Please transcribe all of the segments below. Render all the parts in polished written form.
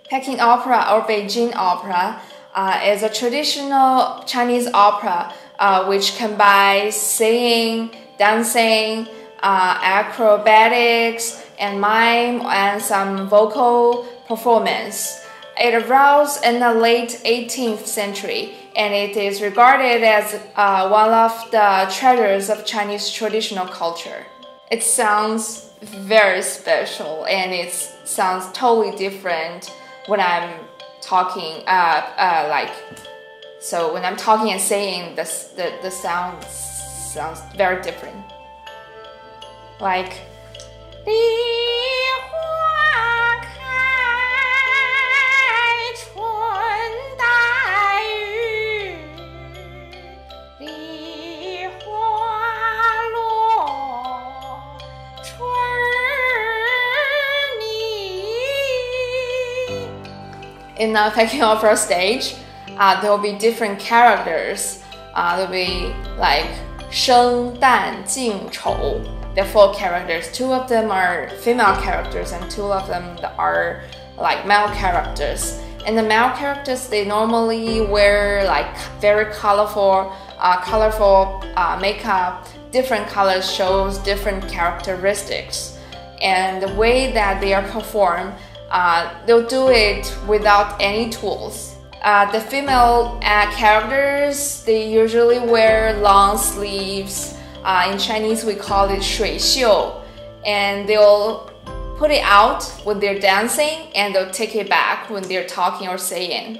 Peking Opera or Beijing Opera is a traditional Chinese opera which combines singing, dancing, acrobatics, and mime and some vocal performance. It arose in the late 18th century, and it is regarded as one of the treasures of Chinese traditional culture. It sounds very special, and it sounds totally different when I'm talking. So when I'm talking and saying, the sound sounds very different. Like. 梨花开，春带雨，梨花落，春儿泥. In the Peking Opera stage, there will be different characters. There will be like 生旦净丑. There are 4 characters. 2 of them are female characters and 2 of them are like male characters. And the male characters, they normally wear like very colorful makeup. Different colors shows different characteristics. And the way that they are performed, they'll do it without any tools. The female characters, they usually wear long sleeves. In Chinese, we call it 水袖, and they'll put it out when they're dancing, and they'll take it back when they're talking or saying.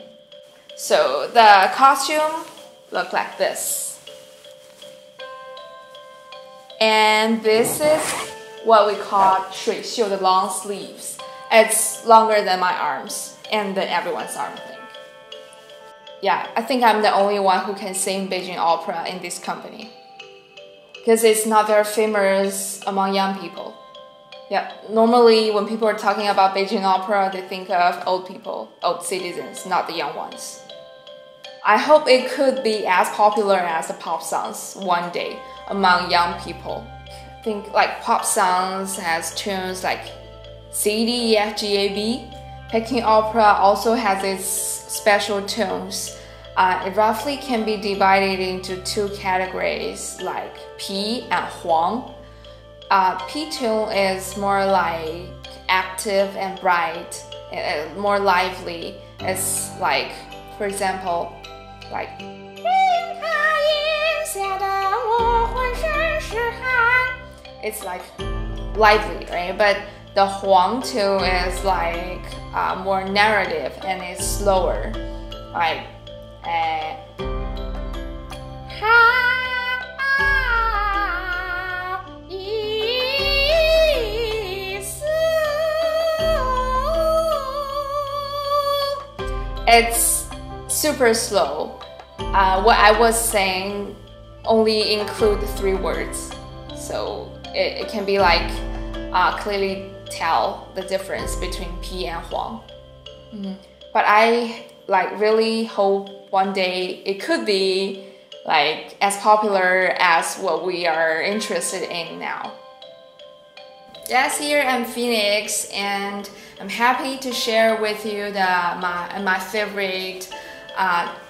So the costume look like this, and this is what we call 水袖, the long sleeves. It's longer than my arms and than everyone's arm, I think. Yeah, I think I'm the only one who can sing Beijing Opera in this company, because it's not very famous among young people. Yeah, normally when people are talking about Beijing Opera, they think of old people, old citizens, not the young ones. I hope it could be as popular as the pop songs one day among young people. I think like pop songs has tunes like C, D, E, F, G, A, B. Peking Opera also has its special tunes. It roughly can be divided into 2 categories, like P and Huang. P tune is more like active and bright, more lively. It's like, for example, like it's like lively, right? But the Huang tune is like more narrative and it's slower, right? It's super slow. What I was saying only include 3 words, so it can be like clearly tell the difference between P and Huang. But I like really hope one day it could be like as popular as what we are interested in now. Yes, here I'm Phoenix, and I'm happy to share with you my favorite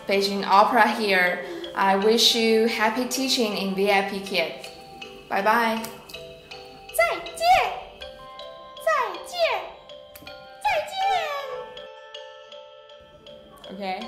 Beijing Opera here. I wish you happy teaching in VIPKid. Bye bye. 再见，再见，再见。Okay.